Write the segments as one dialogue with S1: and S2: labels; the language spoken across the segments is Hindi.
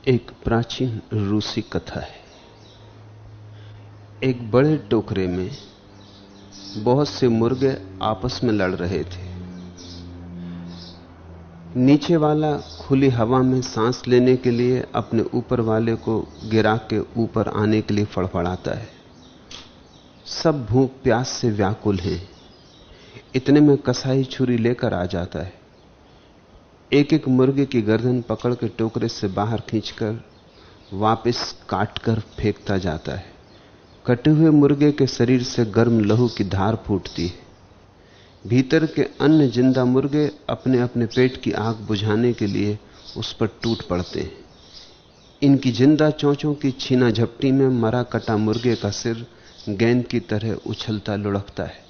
S1: एक प्राचीन रूसी कथा है। एक बड़े टोकरे में बहुत से मुर्गे आपस में लड़ रहे थे। नीचे वाला खुली हवा में सांस लेने के लिए अपने ऊपर वाले को गिरा के ऊपर आने के लिए फड़फड़ाता है। सब भूख प्यास से व्याकुल हैं। इतने में कसाई छुरी लेकर आ जाता है। एक एक मुर्गे की गर्दन पकड़ के टोकरे से बाहर खींचकर वापस काटकर फेंकता जाता है। कटे हुए मुर्गे के शरीर से गर्म लहू की धार फूटती है। भीतर के अन्य जिंदा मुर्गे अपने अपने पेट की आग बुझाने के लिए उस पर टूट पड़ते हैं। इनकी जिंदा चोंचों की छीना झपटी में मरा कटा मुर्गे का सिर गेंद की तरह उछलता लुढ़कता है।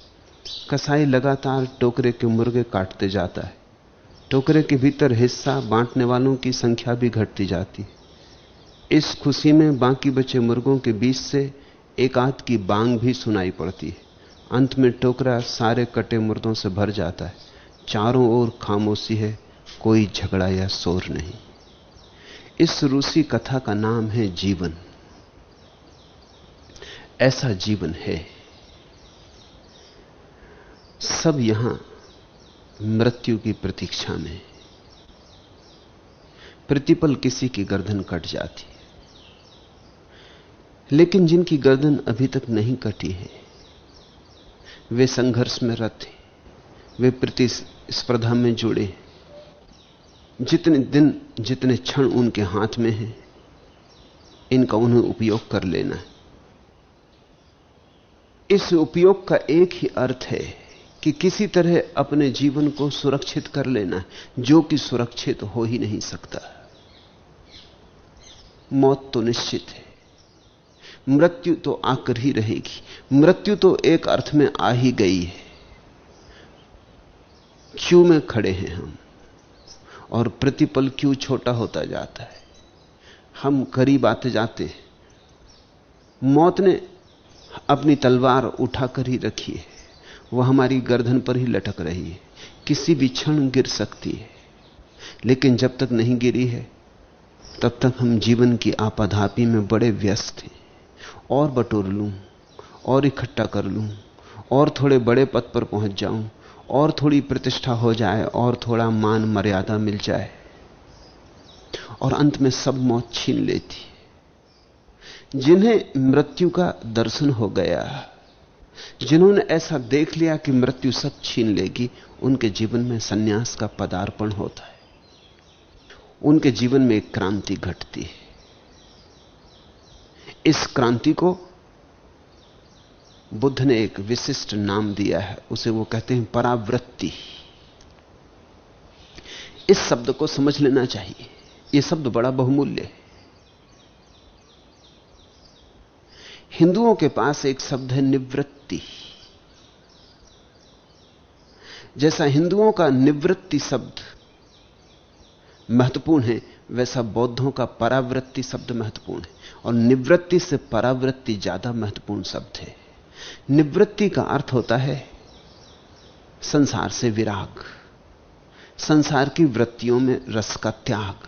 S1: कसाई लगातार टोकरे के मुर्गे काटते जाता है। टोकरे के भीतर हिस्सा बांटने वालों की संख्या भी घटती जाती है। इस खुशी में बाकी बचे मुर्गों के बीच से एक आध की बांग भी सुनाई पड़ती है। अंत में टोकरा सारे कटे मुर्दों से भर जाता है। चारों ओर खामोशी है, कोई झगड़ा या शोर नहीं। इस रूसी कथा का नाम है जीवन। ऐसा जीवन है। सब यहां मृत्यु की प्रतीक्षा में। प्रतिपल किसी की गर्दन कट जाती है, लेकिन जिनकी गर्दन अभी तक नहीं कटी है वे संघर्ष में रत हैं। वे प्रतिस्पर्धा में जुड़े। जितने दिन जितने क्षण उनके हाथ में हैं, इनका उन्हें उपयोग कर लेना है। इस उपयोग का एक ही अर्थ है कि किसी तरह अपने जीवन को सुरक्षित कर लेना है, जो कि सुरक्षित हो ही नहीं सकता। मौत तो निश्चित है। मृत्यु तो आकर ही रहेगी। मृत्यु तो एक अर्थ में आ ही गई है। क्यों में खड़े हैं हम, और प्रतिपल क्यों छोटा होता जाता है। हम करीब आते जाते हैं। मौत ने अपनी तलवार उठाकर ही रखी है। वह हमारी गर्दन पर ही लटक रही है। किसी भी क्षण गिर सकती है, लेकिन जब तक नहीं गिरी है तब तक हम जीवन की आपाधापी में बड़े व्यस्त हैं। और बटोर लूं, और इकट्ठा कर लूं, और थोड़े बड़े पद पर पहुंच जाऊं, और थोड़ी प्रतिष्ठा हो जाए, और थोड़ा मान मर्यादा मिल जाए, और अंत में सब मौत छीन लेती है। जिन्हें मृत्यु का दर्शन हो गया, जिन्होंने ऐसा देख लिया कि मृत्यु सब छीन लेगी, उनके जीवन में सन्यास का पदार्पण होता है। उनके जीवन में एक क्रांति घटती है। इस क्रांति को बुद्ध ने एक विशिष्ट नाम दिया है। उसे वो कहते हैं परावृत्ति। इस शब्द को समझ लेना चाहिए। यह शब्द बड़ा बहुमूल्य है। हिंदुओं के पास एक शब्द है निवृत्ति। जैसा हिंदुओं का निवृत्ति शब्द महत्वपूर्ण है, वैसा बौद्धों का परावृत्ति शब्द महत्वपूर्ण है। और निवृत्ति से परावृत्ति ज्यादा महत्वपूर्ण शब्द है। निवृत्ति का अर्थ होता है संसार से विराग, संसार की वृत्तियों में रस का त्याग।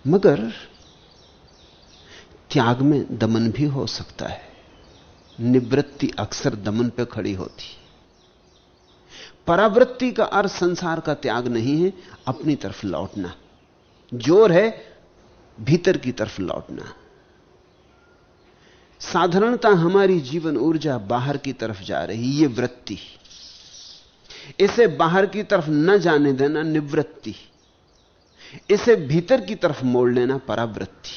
S1: मगर त्याग में दमन भी हो सकता है। निवृत्ति अक्सर दमन पर खड़ी होती। परावृत्ति का अर्थ संसार का त्याग नहीं है, अपनी तरफ लौटना। जोर है भीतर की तरफ लौटना। साधारणता हमारी जीवन ऊर्जा बाहर की तरफ जा रही, यह वृत्ति। इसे बाहर की तरफ न जाने देना निवृत्ति। इसे भीतर की तरफ मोड़ लेना परावृत्ति।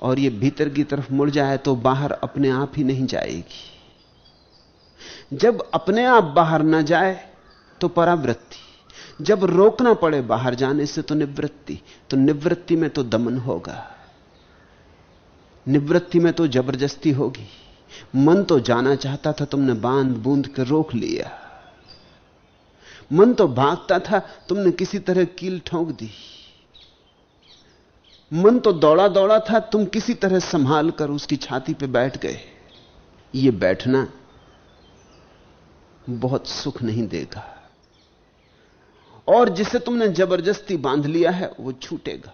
S1: और यह भीतर की तरफ मुड़ जाए तो बाहर अपने आप ही नहीं जाएगी। जब अपने आप बाहर ना जाए तो परावृत्ति। जब रोकना पड़े बाहर जाने से तो निवृत्ति। तो निवृत्ति में तो दमन होगा, निवृत्ति में तो जबरदस्ती होगी। मन तो जाना चाहता था, तुमने बांध बूंद कर रोक लिया। मन तो भागता था, तुमने किसी तरह कील ठोंक दी। मन तो दौड़ा दौड़ा था, तुम किसी तरह संभाल कर उसकी छाती पे बैठ गए। ये बैठना बहुत सुख नहीं देगा, और जिसे तुमने जबरदस्ती बांध लिया है वो छूटेगा।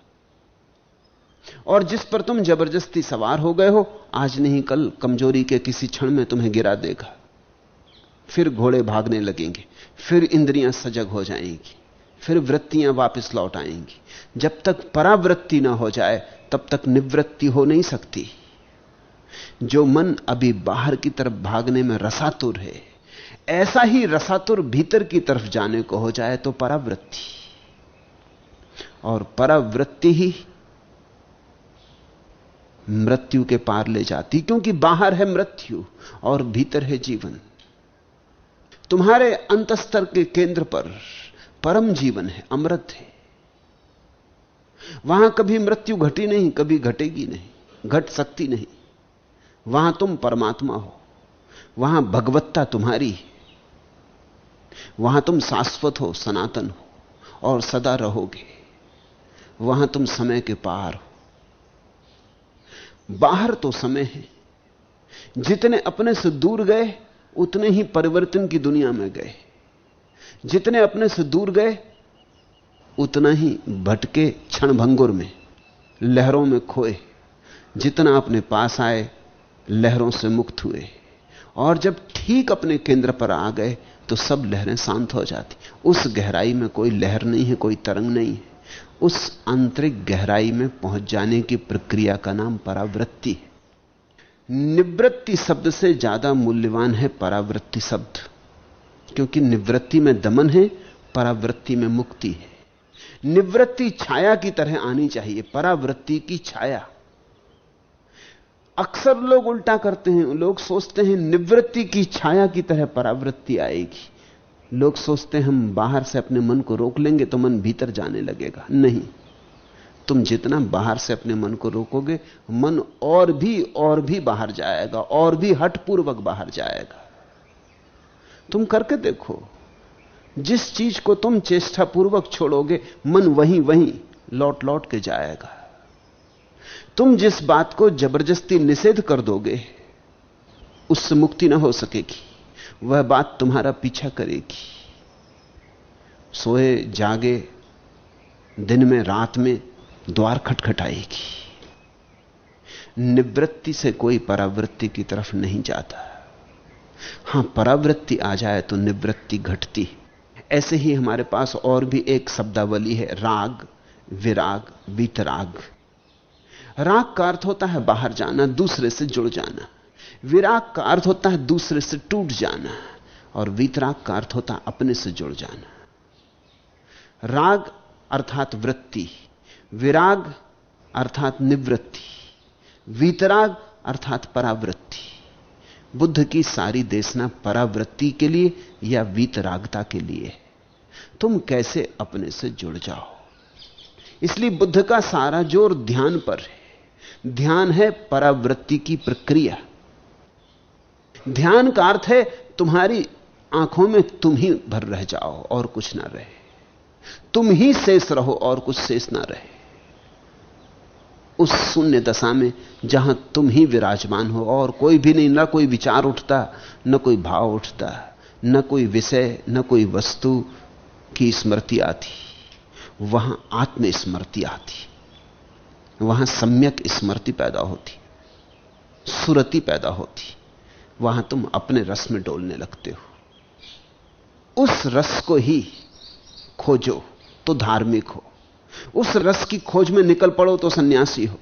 S1: और जिस पर तुम जबरदस्ती सवार हो गए हो, आज नहीं कल कमजोरी के किसी क्षण में तुम्हें गिरा देगा। फिर घोड़े भागने लगेंगे, फिर इंद्रियां सजग हो जाएंगी, फिर वृत्तियां वापस लौट आएंगी। जब तक परावृत्ति ना हो जाए तब तक निवृत्ति हो नहीं सकती। जो मन अभी बाहर की तरफ भागने में रसातुर है, ऐसा ही रसातुर भीतर की तरफ जाने को हो जाए तो परावृत्ति। और परावृत्ति ही मृत्यु के पार ले जाती, क्योंकि बाहर है मृत्यु और भीतर है जीवन। तुम्हारे अंतस्तर के केंद्र पर परम जीवन है, अमृत है। वहां कभी मृत्यु घटी नहीं, कभी घटेगी नहीं, घट सकती नहीं। वहां तुम परमात्मा हो, वहां भगवत्ता तुम्हारी है, वहां तुम शाश्वत हो, सनातन हो और सदा रहोगे। वहां तुम समय के पार हो। बाहर तो समय है, जितने अपने से दूर गए उतने ही परिवर्तन की दुनिया में गए। जितने अपने से दूर गए उतना ही भटके क्षणभंगुर में, लहरों में खोए। जितना अपने पास आए लहरों से मुक्त हुए, और जब ठीक अपने केंद्र पर आ गए तो सब लहरें शांत हो जाती। उस गहराई में कोई लहर नहीं है, कोई तरंग नहीं है। उस आंतरिक गहराई में पहुंच जाने की प्रक्रिया का नाम परावृत्ति है। निवृत्ति शब्द से ज्यादा मूल्यवान है परावृत्ति शब्द, क्योंकि निवृत्ति में दमन है, परावृत्ति में मुक्ति है। निवृत्ति छाया की तरह आनी चाहिए, परावृत्ति की छाया। अक्सर लोग उल्टा करते हैं, लोग सोचते हैं निवृत्ति की छाया की तरह परावृत्ति आएगी। लोग सोचते हैं हम बाहर से अपने मन को रोक लेंगे तो मन भीतर जाने लगेगा। नहीं, तुम जितना बाहर से अपने मन को रोकोगे, मन और भी बाहर जाएगा, और भी हठपूर्वक बाहर जाएगा। तुम करके देखो, जिस चीज को तुम चेष्टापूर्वक छोड़ोगे, मन वहीं लौट लौट के जाएगा। तुम जिस बात को जबरदस्ती निषेध कर दोगे, उससे मुक्ति ना हो सकेगी। वह बात तुम्हारा पीछा करेगी। सोए जागे, दिन में रात में द्वार खटखटाएगी। निवृत्ति से कोई परावृत्ति की तरफ नहीं जाता। हां, परावृत्ति आ जाए तो निवृत्ति घटती। ऐसे ही हमारे पास और भी एक शब्दावली है, राग, विराग, वीतराग। राग का अर्थ होता है बाहर जाना, दूसरे से जुड़ जाना। विराग का अर्थ होता है दूसरे से टूट जाना, और वीतराग का अर्थ होता है अपने से जुड़ जाना। राग अर्थात वृत्ति, विराग अर्थात निवृत्ति, वीतराग अर्थात परावृत्ति। बुद्ध की सारी देशना परावृत्ति के लिए या वीतरागता के लिए है। तुम कैसे अपने से जुड़ जाओ। इसलिए बुद्ध का सारा जोर ध्यान पर है। ध्यान है परावृत्ति की प्रक्रिया। ध्यान का अर्थ है तुम्हारी आंखों में तुम ही भर रह जाओ और कुछ ना रहे, तुम ही शेष रहो और कुछ शेष ना रहे। उस शून्य दशा में जहां तुम ही विराजमान हो और कोई भी नहीं, ना कोई विचार उठता, न कोई भाव उठता, न कोई विषय, न कोई वस्तु की स्मृति आती, वहां आत्मस्मृति आती, वहां सम्यक स्मृति पैदा होती, सुरति पैदा होती। वहां तुम अपने रस में डोलने लगते हो। उस रस को ही खोजो तो धार्मिक हो, उस रस की खोज में निकल पड़ो तो सन्यासी हो,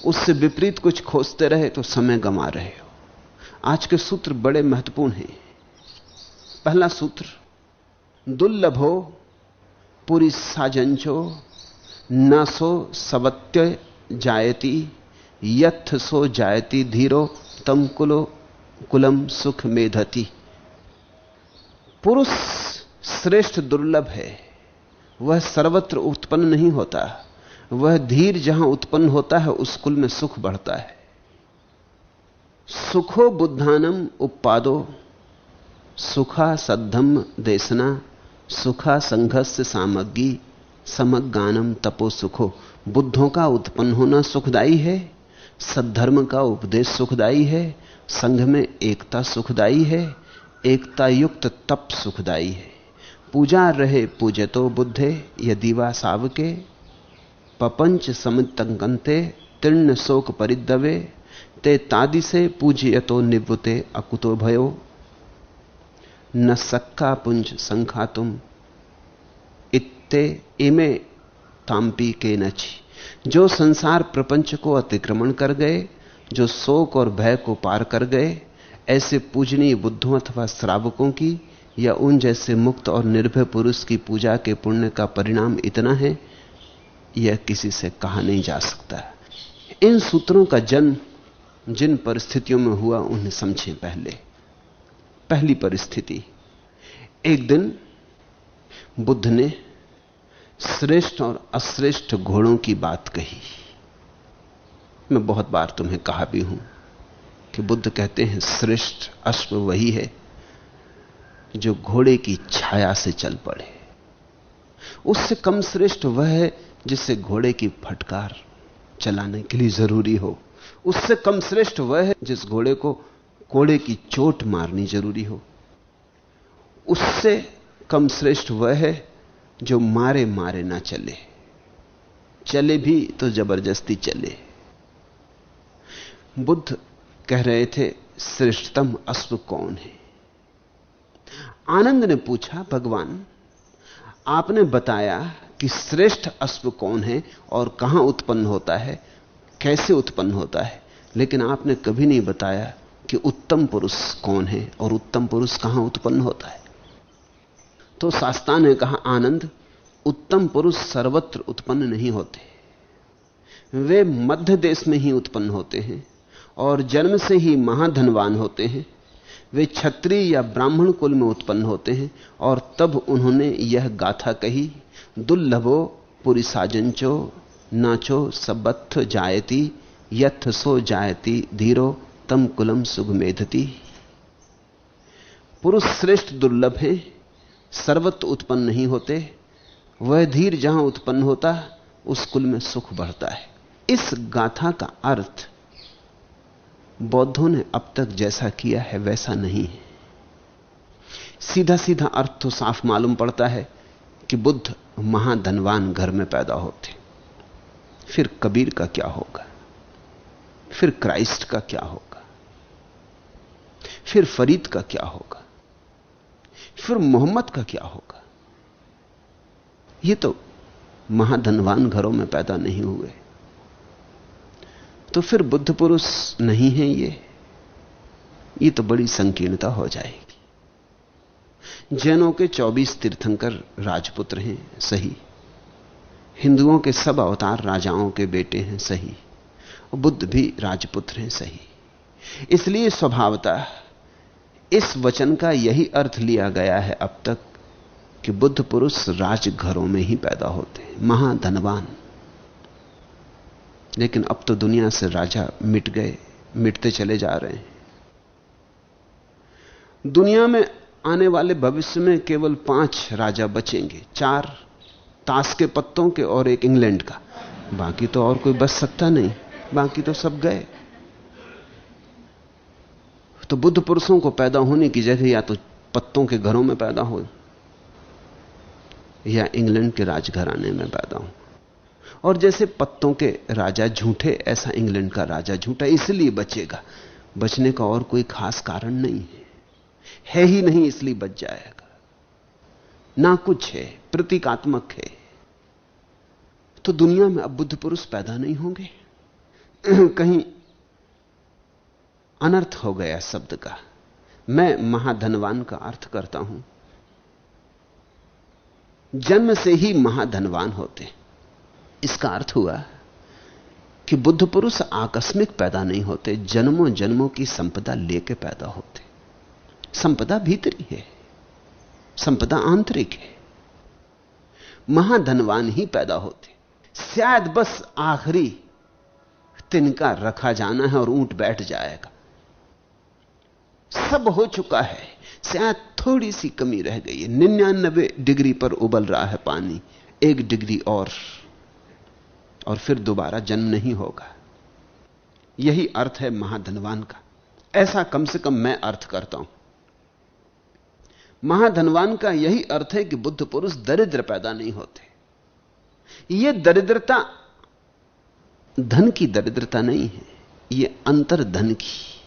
S1: उससे विपरीत कुछ खोजते रहे तो समय गंवा रहे हो। आज के सूत्र बड़े महत्वपूर्ण हैं। पहला सूत्र, दुर्लभो पुरी साजंचो न सो सवत्य जायती यथ सो जायती धीरो तम कुलम सुख मेधति। पुरुष श्रेष्ठ दुर्लभ है, वह सर्वत्र उत्पन्न नहीं होता। वह धीर जहां उत्पन्न होता है उस कुल में सुख बढ़ता है। सुखो बुद्धानम उपादो सुखा सद्धम देशना सुखा संघस्य सामग्री समगानम तपो सुखो। बुद्धों का उत्पन्न होना सुखदाई है, सद्धर्म का उपदेश सुखदाई है, संघ में एकता सुखदाई है, एकता युक्त तप सुखदाई है। पूजा रहे पूजे तो बुद्धे यदि वा सावके पपंच समितंकंते तीर्ण शोक परिदवे ते तादि से पूजयतो निवृते अकुतो भयो न सक्का पुंज संखातुम इत्ते इमे तांपी के नची। जो संसार प्रपंच को अतिक्रमण कर गए, जो शोक और भय को पार कर गए, ऐसे पूजनीय बुद्धों अथवा श्रावकों की या उन जैसे मुक्त और निर्भय पुरुष की पूजा के पुण्य का परिणाम इतना है, यह किसी से कहा नहीं जा सकता। इन सूत्रों का जन्म जिन परिस्थितियों में हुआ उन्हें समझें। पहली परिस्थिति, एक दिन बुद्ध ने श्रेष्ठ और अश्रेष्ठ घोड़ों की बात कही। मैं बहुत बार तुम्हें कहा भी हूं कि बुद्ध कहते हैं श्रेष्ठ अश्व वही है जो घोड़े की छाया से चल पड़े। उससे कम श्रेष्ठ वह है जिससे घोड़े की फटकार चलाने के लिए जरूरी हो। उससे कम श्रेष्ठ वह है जिस घोड़े को कोड़े की चोट मारनी जरूरी हो। उससे कम श्रेष्ठ वह है जो मारे मारे ना चले, चले भी तो जबरदस्ती चले। बुद्ध कह रहे थे श्रेष्ठतम अश्व कौन है। आनंद ने पूछा, भगवान आपने बताया कि श्रेष्ठ अश्व कौन है और कहां उत्पन्न होता है, कैसे उत्पन्न होता है, लेकिन आपने कभी नहीं बताया कि उत्तम पुरुष कौन है और उत्तम पुरुष कहां उत्पन्न होता है। तो शास्त्रा ने कहा, आनंद, उत्तम पुरुष सर्वत्र उत्पन्न नहीं होते, वे मध्य देश में ही उत्पन्न होते हैं और जन्म से ही महाधनवान होते हैं। वे क्षत्रिय या ब्राह्मण कुल में उत्पन्न होते हैं और तब उन्होंने यह गाथा कही, दुर्लभो पुरिसाजंचो नाचो सबत्थ जायती यथ सो जायती धीरो तम कुलम सुगमेधती। पुरुष श्रेष्ठ दुर्लभ हैं, सर्वत्र उत्पन्न नहीं होते। वह धीर जहां उत्पन्न होता उस कुल में सुख बढ़ता है। इस गाथा का अर्थ बौद्धों ने अब तक जैसा किया है वैसा नहीं है। सीधा सीधा अर्थ तो साफ मालूम पड़ता है कि बुद्ध महाधनवान घर में पैदा होते, फिर कबीर का क्या होगा, फिर क्राइस्ट का क्या होगा, फिर फरीद का क्या होगा, फिर मोहम्मद का क्या होगा। ये तो महाधनवान घरों में पैदा नहीं हुए, तो फिर बुद्ध पुरुष नहीं है। ये तो बड़ी संकीर्णता हो जाएगी। जैनों के 24 तीर्थंकर राजपुत्र हैं, सही। हिंदुओं के सब अवतार राजाओं के बेटे हैं, सही। और बुद्ध भी राजपुत्र हैं, सही। इसलिए स्वभावतः इस वचन का यही अर्थ लिया गया है अब तक कि बुद्ध पुरुष राजघरों में ही पैदा होते हैं, महाधनवान। लेकिन अब तो दुनिया से राजा मिट गए, मिटते चले जा रहे हैं। दुनिया में आने वाले भविष्य में केवल 5 राजा बचेंगे, 4 ताश के पत्तों के और 1 इंग्लैंड का। बाकी तो और कोई बच सकता नहीं, बाकी तो सब गए। तो बुद्ध पुरुषों को पैदा होने की जगह या तो पत्तों के घरों में पैदा हो या इंग्लैंड के राजघराने में पैदा हो। और जैसे पत्तों के राजा झूठे, ऐसा इंग्लैंड का राजा झूठा, इसलिए बचेगा। बचने का और कोई खास कारण नहीं है ही नहीं, इसलिए बच जाएगा। ना कुछ है, प्रतीकात्मक है। तो दुनिया में अब बुद्ध पुरुष पैदा नहीं होंगे। कहीं अनर्थ हो गया शब्द का। मैं महाधनवान का अर्थ करता हूं, जन्म से ही महाधनवान होते। इसका अर्थ हुआ कि बुद्ध पुरुष आकस्मिक पैदा नहीं होते, जन्मों जन्मों की संपदा लेके पैदा होते। संपदा भीतरी है, संपदा आंतरिक है। महाधनवान ही पैदा होते। शायद बस आखिरी तिनका रखा जाना है और ऊंट बैठ जाएगा। सब हो चुका है, शायद थोड़ी सी कमी रह गई है। 99 डिग्री पर उबल रहा है पानी, 1 डिग्री और फिर दोबारा जन्म नहीं होगा। यही अर्थ है महाधनवान का। ऐसा कम से कम मैं अर्थ करता हूं। महाधनवान का यही अर्थ है कि बुद्ध पुरुष दरिद्र पैदा नहीं होते। यह दरिद्रता धन की दरिद्रता नहीं है, यह अंतर धन की।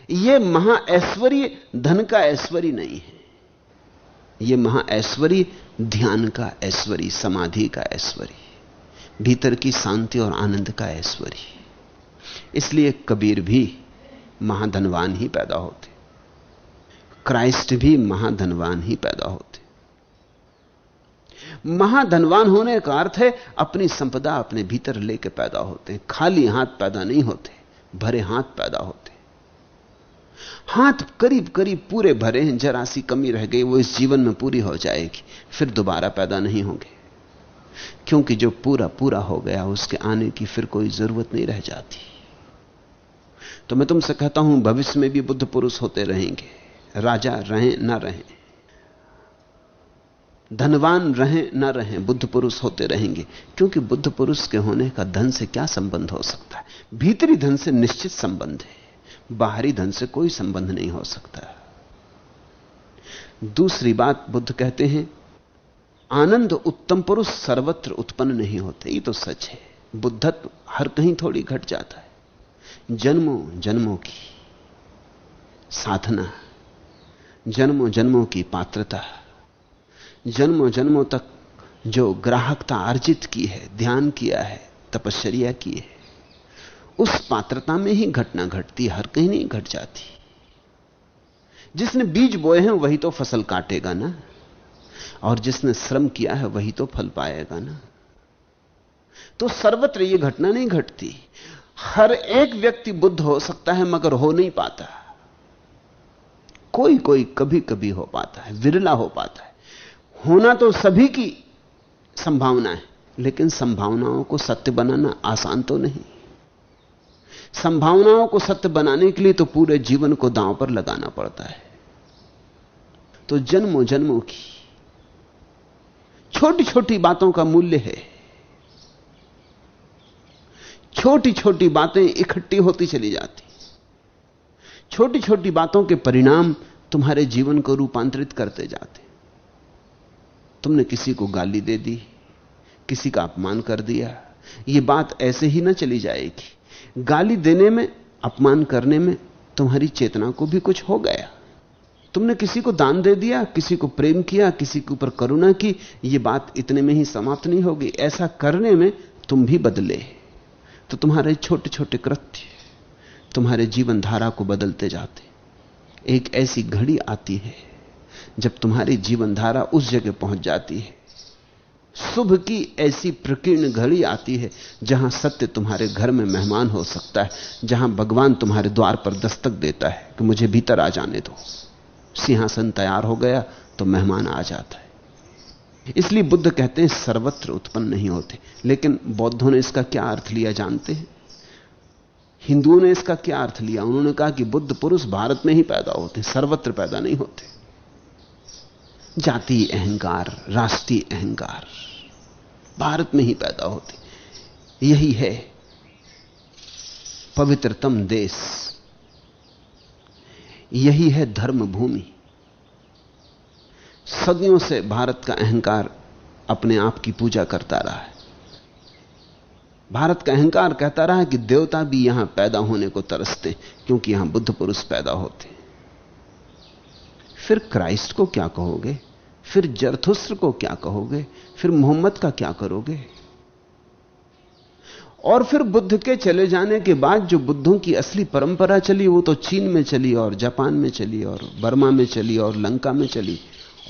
S1: यह महा ऐश्वर्य धन का ऐश्वर्य नहीं है, यह महा ऐश्वर्य ध्यान का ऐश्वर्य, समाधि का ऐश्वर्य, भीतर की शांति और आनंद का ऐश्वर्य। इसलिए कबीर भी महाधनवान ही पैदा होते, क्राइस्ट भी महाधनवान ही पैदा होते। महाधनवान होने का अर्थ है अपनी संपदा अपने भीतर लेके पैदा होते हैं, खाली हाथ पैदा नहीं होते, भरे हाथ पैदा होते। हाथ करीब करीब पूरे भरे हैं, जरा सी कमी रह गई, वो इस जीवन में पूरी हो जाएगी, फिर दोबारा पैदा नहीं होंगे, क्योंकि जो पूरा पूरा हो गया उसके आने की फिर कोई जरूरत नहीं रह जाती। तो मैं तुमसे कहता हूं, भविष्य में भी बुद्ध पुरुष होते रहेंगे, राजा रहें ना रहें, धनवान रहें ना रहें, बुद्ध पुरुष होते रहेंगे। क्योंकि बुद्ध पुरुष के होने का धन से क्या संबंध हो सकता है? भीतरी धन से निश्चित संबंध है, बाहरी धन से कोई संबंध नहीं हो सकता। दूसरी बात, बुद्ध कहते हैं आनंद उत्तम पुरुष सर्वत्र उत्पन्न नहीं होते। ये तो सच है, बुद्धत्व हर कहीं थोड़ी घट जाता है। जन्मों जन्मों की साधना, जन्मों जन्मों की पात्रता, जन्मों जन्मों तक जो ग्राहकता अर्जित की है, ध्यान किया है, तपश्चर्या की है, उस पात्रता में ही घटना घटती, हर कहीं नहीं घट जाती। जिसने बीज बोए हैं वही तो फसल काटेगा ना, और जिसने श्रम किया है वही तो फल पाएगा ना। तो सर्वत्र यह घटना नहीं घटती। हर एक व्यक्ति बुद्ध हो सकता है मगर हो नहीं पाता। कोई कोई कभी कभी हो पाता है, विरला हो पाता है। होना तो सभी की संभावना है, लेकिन संभावनाओं को सत्य बनाना आसान तो नहीं। संभावनाओं को सत्य बनाने के लिए तो पूरे जीवन को दांव पर लगाना पड़ता है। तो जन्मों जन्मों की छोटी छोटी बातों का मूल्य है। छोटी छोटी बातें इकट्ठी होती चली जाती, छोटी छोटी बातों के परिणाम तुम्हारे जीवन को रूपांतरित करते जाते। तुमने किसी को गाली दे दी, किसी का अपमान कर दिया, यह बात ऐसे ही ना चली जाएगी। गाली देने में, अपमान करने में तुम्हारी चेतना को भी कुछ हो गया। तुमने किसी को दान दे दिया, किसी को प्रेम किया, किसी के ऊपर करुणा की, यह बात इतने में ही समाप्त नहीं होगी। ऐसा करने में तुम भी बदले, तो तुम्हारे छोटे छोटे कृत्य तुम्हारे जीवन धारा को बदलते जाते। एक ऐसी घड़ी आती है जब तुम्हारी जीवन धारा उस जगह पहुंच जाती है। शुभ की ऐसी प्रकीर्ण घड़ी आती है जहां सत्य तुम्हारे घर में मेहमान हो सकता है, जहां भगवान तुम्हारे द्वार पर दस्तक देता है कि मुझे भीतर आ जाने दो। सिंहासन तैयार हो गया तो मेहमान आ जाता है। इसलिए बुद्ध कहते हैं सर्वत्र उत्पन्न नहीं होते। लेकिन बौद्धों ने इसका क्या अर्थ लिया जानते हैं? हिंदुओं ने इसका क्या अर्थ लिया? उन्होंने कहा कि बुद्ध पुरुष भारत में ही पैदा होते, सर्वत्र पैदा नहीं होते। जातीय अहंकार, राष्ट्रीय अहंकार भारत में ही पैदा होते। यही है पवित्रतम देश, यही है धर्म भूमि। सदियों से भारत का अहंकार अपने आप की पूजा करता रहा है। भारत का अहंकार कहता रहा है कि देवता भी यहां पैदा होने को तरसते क्योंकि यहां बुद्ध पुरुष पैदा होते। फिर क्राइस्ट को क्या कहोगे? फिर जरथुस्त्र को क्या कहोगे? फिर मोहम्मद का क्या करोगे? और फिर बुद्ध के चले जाने के बाद जो बुद्धों की असली परंपरा चली वो तो चीन में चली और जापान में चली और बर्मा में चली और लंका में चली,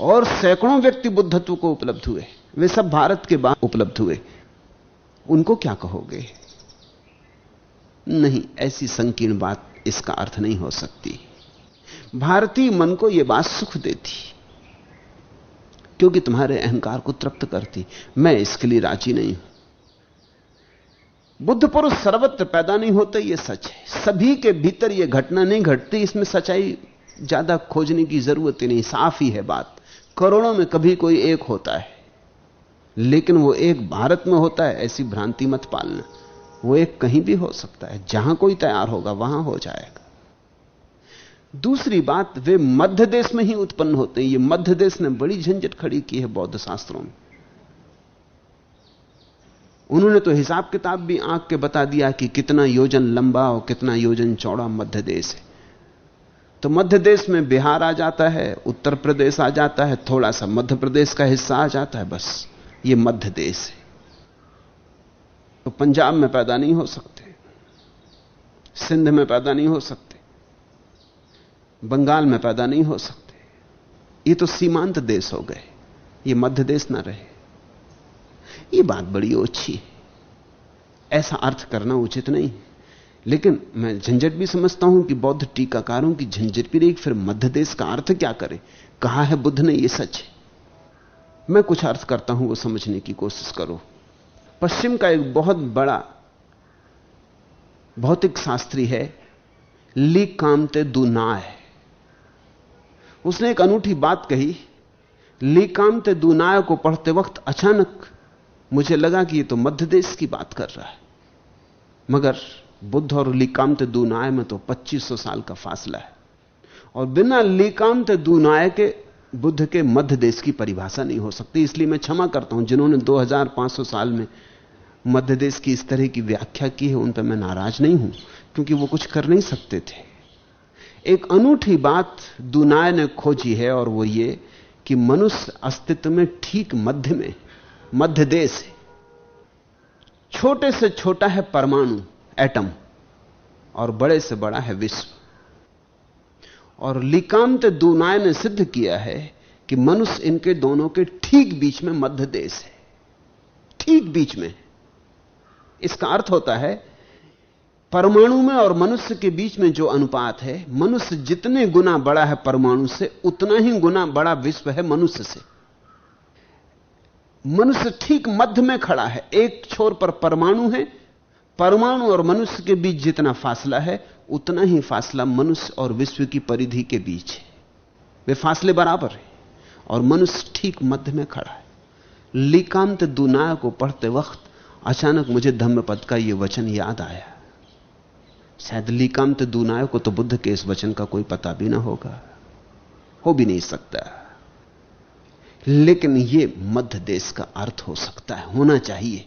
S1: और सैकड़ों व्यक्ति बुद्धत्व को उपलब्ध हुए। वे सब भारत के बाद उपलब्ध हुए। उनको क्या कहोगे? नहीं, ऐसी संकीर्ण बात इसका अर्थ नहीं हो सकती। भारतीय मन को यह बात सुख देती क्योंकि तुम्हारे अहंकार को तृप्त करती। मैं इसके लिए राजी नहीं हूं। बुद्ध पुरुष सर्वत्र पैदा नहीं होते, यह सच है। सभी के भीतर यह घटना नहीं घटती, इसमें सच्चाई ज्यादा खोजने की जरूरत ही नहीं, साफ ही है बात। करोड़ों में कभी कोई एक होता है, लेकिन वो एक भारत में होता है ऐसी भ्रांति मत पालना। वो एक कहीं भी हो सकता है, जहां कोई तैयार होगा वहां हो जाएगा। दूसरी बात, वे मध्य देश में ही उत्पन्न होते हैं। ये मध्य देश ने बड़ी झंझट खड़ी की है बौद्ध शास्त्रों में। उन्होंने तो हिसाब किताब भी आंक के बता दिया कि कितना योजन लंबा और कितना योजन चौड़ा मध्य देश है। तो मध्य देश में बिहार आ जाता है, उत्तर प्रदेश आ जाता है, थोड़ा सा मध्य प्रदेश का हिस्सा आ जाता है, बस ये मध्य देश है। तो पंजाब में पैदा नहीं हो सकते, सिंध में पैदा नहीं हो सकते, बंगाल में पैदा नहीं हो सकते। ये तो सीमांत देश हो गए, ये मध्य देश ना रहे। ये बात बड़ी ओछी है, ऐसा अर्थ करना उचित नहीं। लेकिन मैं झंझट भी समझता हूं कि बौद्ध टीकाकारों की झंझट भी रही, फिर मध्य देश का अर्थ क्या करे। कहा है बुद्ध ने, यह सच है। मैं कुछ अर्थ करता हूं, वो समझने की कोशिश करो। पश्चिम का एक बहुत बड़ा भौतिक शास्त्री है ली कामते दू नाय। उसने एक अनूठी बात कही। ली कामते दू नाय को पढ़ते वक्त अचानक मुझे लगा कि ये तो मध्य देश की बात कर रहा है, मगर बुद्ध और लीकामते दू नाय में तो 2500 साल का फासला है, और बिना लीकामते दू नाय के बुद्ध के मध्य देश की परिभाषा नहीं हो सकती। इसलिए मैं क्षमा करता हूं जिन्होंने 2500 साल में मध्य देश की इस तरह की व्याख्या की है, उन पर मैं नाराज नहीं हूं, क्योंकि वो कुछ कर नहीं सकते थे। एक अनूठी बात दू नाय ने खोजी है, और वो ये कि मनुष्य अस्तित्व में ठीक मध्य में, मध्य देश है। छोटे से छोटा है परमाणु, एटम, और बड़े से बड़ा है विश्व। और लीकामते दू नाय ने सिद्ध किया है कि मनुष्य इनके दोनों के ठीक बीच में मध्य देश है, ठीक बीच में। इसका अर्थ होता है परमाणु में और मनुष्य के बीच में जो अनुपात है, मनुष्य जितने गुना बड़ा है परमाणु से, उतना ही गुना बड़ा विश्व है मनुष्य से। मनुष्य ठीक मध्य में खड़ा है। एक छोर पर परमाणु है, परमाणु और मनुष्य के बीच जितना फासला है, उतना ही फासला मनुष्य और विश्व की परिधि के बीच है। वे फासले बराबर हैं, और मनुष्य ठीक मध्य में खड़ा है। लीकामते दू नाय को पढ़ते वक्त अचानक मुझे धम्मपद का यह वचन याद आया। शायद लीकामते दू नाय को तो बुद्ध के इस वचन का कोई पता भी ना होगा, हो भी नहीं सकता, लेकिन यह मध्य देश का अर्थ हो सकता है, होना चाहिए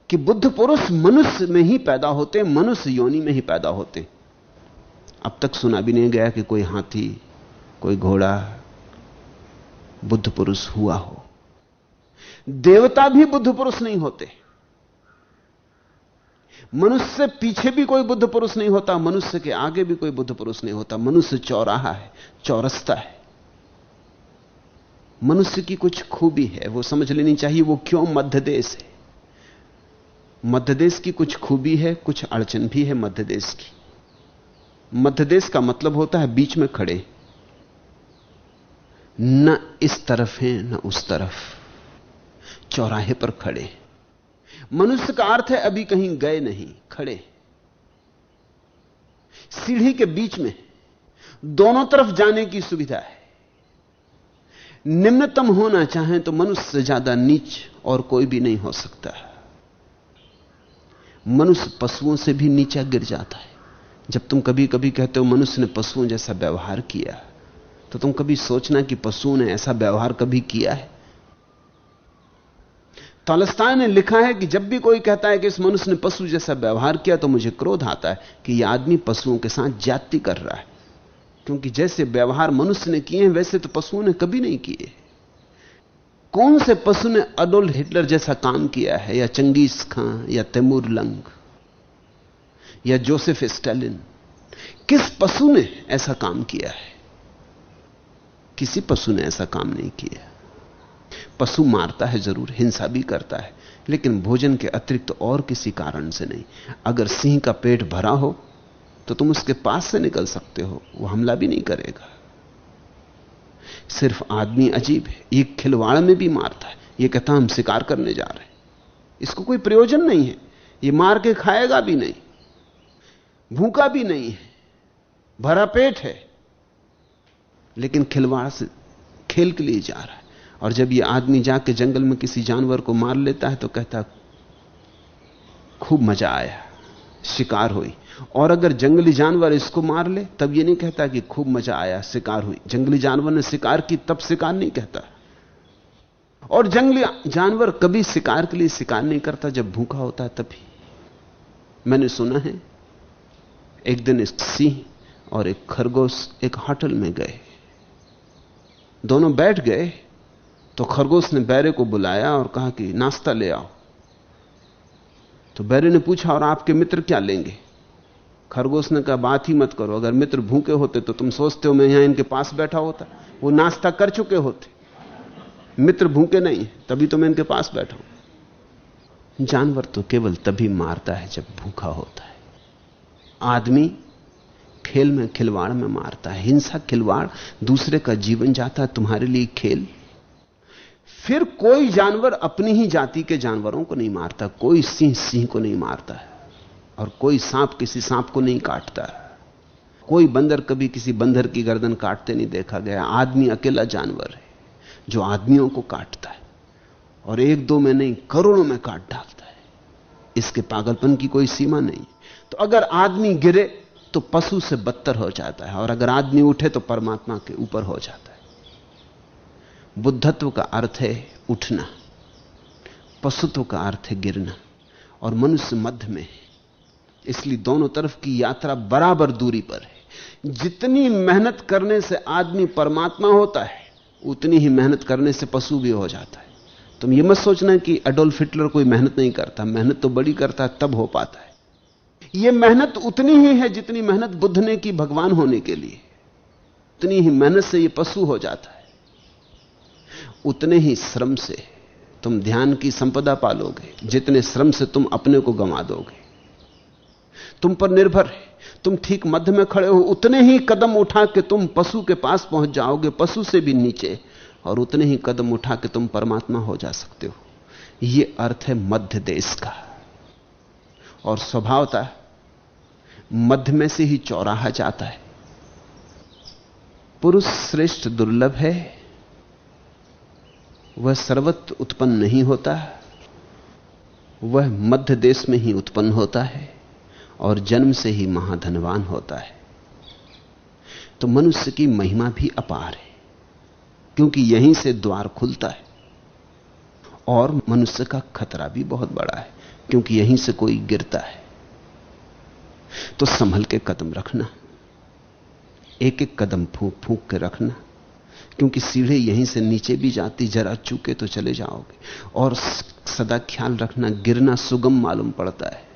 S1: कि बुद्ध पुरुष मनुष्य में ही पैदा होते, मनुष्य योनि में ही पैदा होते। अब तक सुना भी नहीं गया कि कोई हाथी, कोई घोड़ा बुद्ध पुरुष हुआ हो। देवता भी बुद्ध पुरुष नहीं होते, मनुष्य से पीछे भी कोई बुद्ध पुरुष नहीं होता, मनुष्य के आगे भी कोई बुद्ध पुरुष नहीं होता। मनुष्य चौराहा है, चौरस्ता है। मनुष्य की कुछ खूबी है, वो समझ लेनी चाहिए, वो क्यों मध्य देश है। मध्य देश की कुछ खूबी है, कुछ अड़चन भी है मध्य देश की। मध्य देश का मतलब होता है बीच में खड़े, न इस तरफ है न उस तरफ, चौराहे पर खड़े। मनुष्य का अर्थ है अभी कहीं गए नहीं, खड़े सीढ़ी के बीच में, दोनों तरफ जाने की सुविधा है। निम्नतम होना चाहें तो मनुष्य से ज्यादा नीच और कोई भी नहीं हो सकता। मनुष्य पशुओं से भी नीचा गिर जाता है। जब तुम कभी कभी कहते हो मनुष्य ने पशुओं जैसा व्यवहार किया, तो तुम कभी सोचना कि पशुओं ने ऐसा व्यवहार कभी किया है। तॉलस्टॉय ने लिखा है कि जब भी कोई कहता है कि इस मनुष्य ने पशु जैसा व्यवहार किया, तो मुझे क्रोध आता है कि यह आदमी पशुओं के साथ ज्यादती कर रहा है, क्योंकि जैसे व्यवहार मनुष्य ने किए हैं वैसे तो पशुओं ने कभी नहीं किए। कौन से पशु ने अडोल्फ हिटलर जैसा काम किया है, या चंगेज खां, या तैमूर लंग, या जोसेफ स्टालिन? किस पशु ने ऐसा काम किया है? किसी पशु ने ऐसा काम नहीं किया। पशु मारता है जरूर, हिंसा भी करता है, लेकिन भोजन के अतिरिक्त और किसी कारण से नहीं। अगर सिंह का पेट भरा हो तो तुम उसके पास से निकल सकते हो, वो हमला भी नहीं करेगा। सिर्फ आदमी अजीब है, ये खिलवाड़ में भी मारता है। ये कहता हम शिकार करने जा रहे हैं, इसको कोई प्रयोजन नहीं है, ये मार के खाएगा भी नहीं, भूखा भी नहीं है, भरा पेट है, लेकिन खिलवाड़ से खेल के लिए जा रहा है। और जब ये आदमी जाके जंगल में किसी जानवर को मार लेता है तो कहता खूब मजा आया, शिकार हुई। और अगर जंगली जानवर इसको मार ले तब ये नहीं कहता कि खूब मजा आया, शिकार हुई। जंगली जानवर ने शिकार की तब शिकार नहीं कहता। और जंगली जानवर कभी शिकार के लिए शिकार नहीं करता जब भूखा होता है तभी। मैंने सुना है एक दिन एक सिंह और एक खरगोश एक होटल में गए। दोनों बैठ गए तो खरगोश ने बैरे को बुलाया और कहा कि नाश्ता ले आओ। तो बैरे ने पूछा, और आपके मित्र क्या लेंगे? खरगोश ने कहा, बात ही मत करो, अगर मित्र भूखे होते तो तुम सोचते हो मैं यहां इनके पास बैठा होता? वो नाश्ता कर चुके होते। मित्र भूखे नहीं, तभी तो मैं इनके पास बैठा हूं। जानवर तो केवल तभी मारता है जब भूखा होता है। आदमी खेल में खिलवाड़ में मारता है। हिंसा खिलवाड़, दूसरे का जीवन जाता है, तुम्हारे लिए खेल। फिर कोई जानवर अपनी ही जाति के जानवरों को नहीं मारता। कोई सिंह सिंह को नहीं मारता है, और कोई सांप किसी सांप को नहीं काटता। कोई बंदर कभी किसी बंदर की गर्दन काटते नहीं देखा गया। आदमी अकेला जानवर है जो आदमियों को काटता है, और एक दो में नहीं, करोड़ों में काट डालता है। इसके पागलपन की कोई सीमा नहीं। तो अगर आदमी गिरे तो पशु से बदतर हो जाता है, और अगर आदमी उठे तो परमात्मा के ऊपर हो जाता है। बुद्धत्व का अर्थ है उठना, पशुत्व का अर्थ है गिरना, और मनुष्य मध्य में है। इसलिए दोनों तरफ की यात्रा बराबर दूरी पर है। जितनी मेहनत करने से आदमी परमात्मा होता है, उतनी ही मेहनत करने से पशु भी हो जाता है। तुम ये मत सोचना कि एडोल्फ हिटलर कोई मेहनत नहीं करता। मेहनत तो बड़ी करता है, तब हो पाता है। यह मेहनत उतनी ही है जितनी मेहनत बुद्ध ने की भगवान होने के लिए। उतनी ही मेहनत से यह पशु हो जाता है। उतने ही श्रम से तुम ध्यान की संपदा पालोगे जितने श्रम से तुम अपने को गंवा दोगे। तुम पर निर्भर है। तुम ठीक मध्य में खड़े हो, उतने ही कदम उठा के तुम पशु के पास पहुंच जाओगे, पशु से भी नीचे, और उतने ही कदम उठा के तुम परमात्मा हो जा सकते हो। यह अर्थ है मध्य देश का। और स्वभावतः मध्य में से ही चौराहा जाता है। पुरुष श्रेष्ठ दुर्लभ है। वह सर्वत्र उत्पन्न नहीं होता, वह मध्य देश में ही उत्पन्न होता है, और जन्म से ही महाधनवान होता है। तो मनुष्य की महिमा भी अपार है, क्योंकि यहीं से द्वार खुलता है। और मनुष्य का खतरा भी बहुत बड़ा है, क्योंकि यहीं से कोई गिरता है। तो संभल के कदम रखना, एक एक कदम फूंक फूंक के रखना, क्योंकि सीढ़ी यहीं से नीचे भी जाती, जरा चूके तो चले जाओगे। और सदा ख्याल रखना, गिरना सुगम मालूम पड़ता है,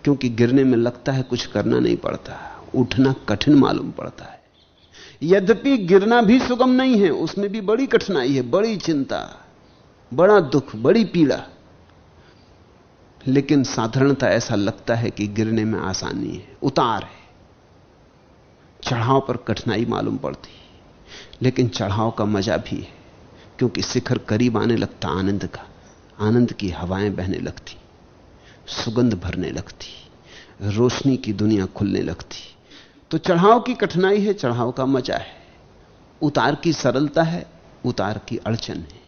S1: क्योंकि गिरने में लगता है कुछ करना नहीं पड़ता, उठना कठिन मालूम पड़ता है। यद्यपि गिरना भी सुगम नहीं है, उसमें भी बड़ी कठिनाई है, बड़ी चिंता, बड़ा दुख, बड़ी पीड़ा। लेकिन साधारणता ऐसा लगता है कि गिरने में आसानी है, उतार है। चढ़ाव पर कठिनाई मालूम पड़ती, लेकिन चढ़ाव का मजा भी है, क्योंकि शिखर करीब आने लगता आनंद का। आनंद की हवाएं बहने लगती, सुगंध भरने लगती, रोशनी की दुनिया खुलने लगती। तो चढ़ाव की कठिनाई है, चढ़ाव का मजा है। उतार की सरलता है, उतार की अड़चन है।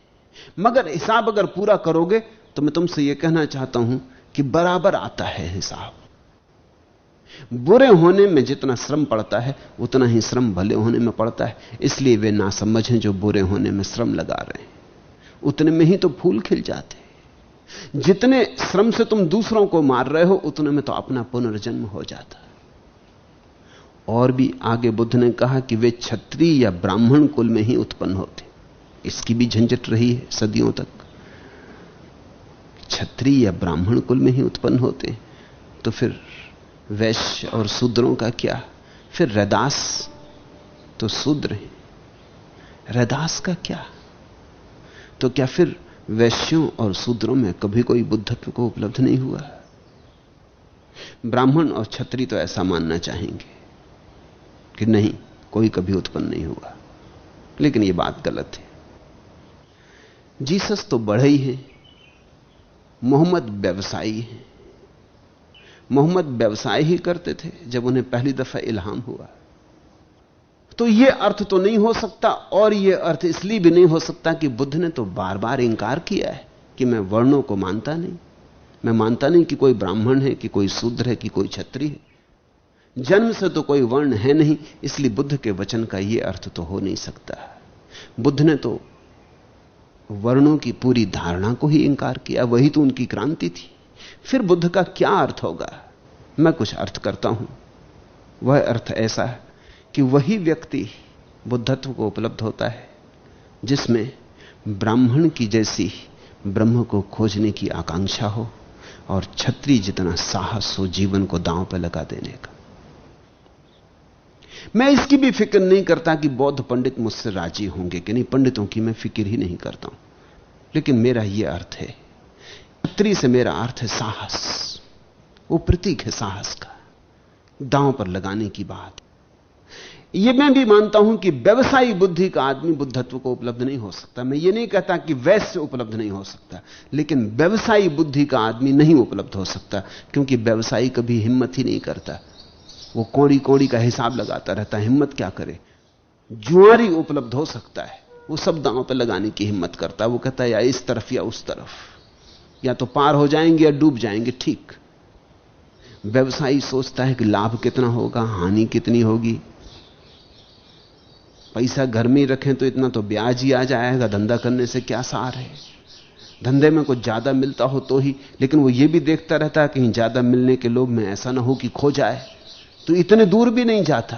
S1: मगर हिसाब अगर पूरा करोगे तो मैं तुमसे यह कहना चाहता हूं कि बराबर आता है हिसाब। बुरे होने में जितना श्रम पड़ता है उतना ही श्रम भले होने में पड़ता है। इसलिए वे नासमझ हैं जो बुरे होने में श्रम लगा रहे हैं। उतने में ही तो फूल खिल जाते हैं। जितने श्रम से तुम दूसरों को मार रहे हो, उतने में तो अपना पुनर्जन्म हो जाता। और भी आगे बुद्ध ने कहा कि वे क्षत्रिय या ब्राह्मण कुल में ही उत्पन्न होते। इसकी भी झंझट रही है सदियों तक। क्षत्रिय या ब्राह्मण कुल में ही उत्पन्न होते, तो फिर वैश्य और शूद्रों का क्या? फिर रैदास तो शूद्र हैं, रैदास का क्या? तो क्या फिर वैश्यों और शूद्रों में कभी कोई बुद्धत्व को उपलब्ध नहीं हुआ? ब्राह्मण और क्षत्रिय तो ऐसा मानना चाहेंगे कि नहीं, कोई कभी उत्पन्न नहीं हुआ, लेकिन यह बात गलत है। जीसस तो बढ़े ही हैं, मोहम्मद व्यवसायी हैं। मोहम्मद व्यवसाय ही करते थे जब उन्हें पहली दफा इल्हाम हुआ। तो यह अर्थ तो नहीं हो सकता, और यह अर्थ इसलिए भी नहीं हो सकता कि बुद्ध ने तो बार बार इंकार किया है कि मैं वर्णों को मानता नहीं। मैं मानता नहीं कि कोई ब्राह्मण है, कि कोई शूद्र है, कि कोई क्षत्रिय है। जन्म से तो कोई वर्ण है नहीं, इसलिए बुद्ध के वचन का यह अर्थ तो हो नहीं सकता। बुद्ध ने तो वर्णों की पूरी धारणा को ही इंकार किया। वही तो उनकी क्रांति थी। फिर बुद्ध का क्या अर्थ होगा? मैं कुछ अर्थ करता हूं। वह अर्थ ऐसा है कि वही व्यक्ति बुद्धत्व को उपलब्ध होता है जिसमें ब्राह्मण की जैसी ब्रह्म को खोजने की आकांक्षा हो और क्षत्रिय जितना साहस हो जीवन को दांव पर लगा देने का। मैं इसकी भी फिक्र नहीं करता कि बौद्ध पंडित मुझसे राजी होंगे कि नहीं। पंडितों की मैं फिक्र ही नहीं करता हूं। लेकिन मेरा यह अर्थ है, क्षत्रिय से मेरा अर्थ है साहस। वो प्रतीक है साहस का, दांव पर लगाने की बात। यह मैं भी मानता हूं कि व्यवसायी बुद्धि का आदमी बुद्धत्व को उपलब्ध नहीं हो सकता। मैं ये नहीं कहता कि वैश्य उपलब्ध नहीं हो सकता, लेकिन व्यवसायी बुद्धि का आदमी नहीं उपलब्ध हो सकता, क्योंकि व्यवसायी कभी हिम्मत ही नहीं करता। वो कौड़ी कौड़ी का हिसाब लगाता रहता है। हिम्मत क्या करे? जुआरी उपलब्ध हो सकता है, वो सब दांव पर लगाने की हिम्मत करता है। वो कहता है या इस तरफ या उस तरफ, या तो पार हो जाएंगे या डूब जाएंगे। ठीक। व्यवसायी सोचता है कि लाभ कितना होगा, हानि कितनी होगी। पैसा घर में ही रखें तो इतना तो ब्याज ही आ जाएगा, धंधा करने से क्या सार है। धंधे में कुछ ज्यादा मिलता हो तो ही, लेकिन वो ये भी देखता रहता है कहीं ज्यादा मिलने के लोभ में ऐसा ना हो कि खो जाए, तो इतने दूर भी नहीं जाता।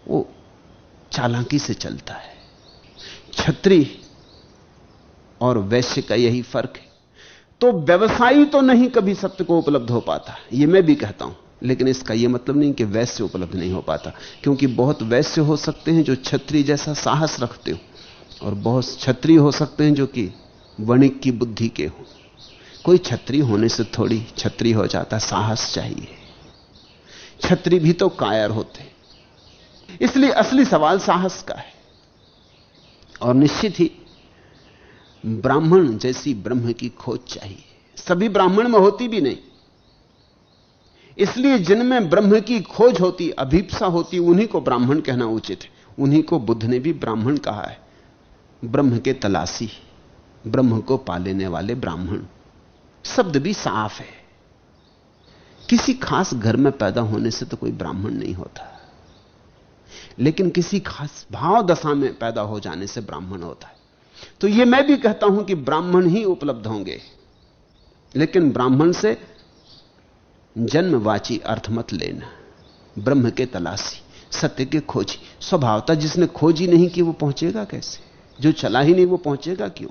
S1: वो चालाकी से चलता है। क्षत्रिय और वैश्य का यही फर्क है। तो व्यवसायी तो नहीं कभी सत्य को उपलब्ध हो पाता, यह मैं भी कहता हूं। लेकिन इसका यह मतलब नहीं कि वैश्य उपलब्ध नहीं हो पाता, क्योंकि बहुत वैश्य हो सकते हैं जो क्षत्रिय जैसा साहस रखते हो, और बहुत क्षत्रिय हो सकते हैं जो कि वणिक की बुद्धि के हो। कोई क्षत्रिय होने से थोड़ी क्षत्रिय हो जाता, साहस चाहिए। क्षत्रिय भी तो कायर होते। इसलिए असली सवाल साहस का है। और निश्चित ही ब्राह्मण जैसी ब्रह्म की खोज चाहिए। सभी ब्राह्मण में होती भी नहीं, इसलिए जिनमें ब्रह्म की खोज होती, अभीप्सा होती, उन्हीं को ब्राह्मण कहना उचित है। उन्हीं को बुद्ध ने भी ब्राह्मण कहा है। ब्रह्म के तलाशी, ब्रह्म को पा लेने वाले ब्राह्मण। शब्द भी साफ है। किसी खास घर में पैदा होने से तो कोई ब्राह्मण नहीं होता, लेकिन किसी खास भाव दशा में पैदा हो जाने से ब्राह्मण होता है। तो यह मैं भी कहता हूं कि ब्राह्मण ही उपलब्ध होंगे, लेकिन ब्राह्मण से जन्मवाची अर्थ मत लेना। ब्रह्म के तलाशी, सत्य के खोजी। स्वभावता जिसने खोजी नहीं की वो पहुंचेगा कैसे? जो चला ही नहीं वो पहुंचेगा क्यों?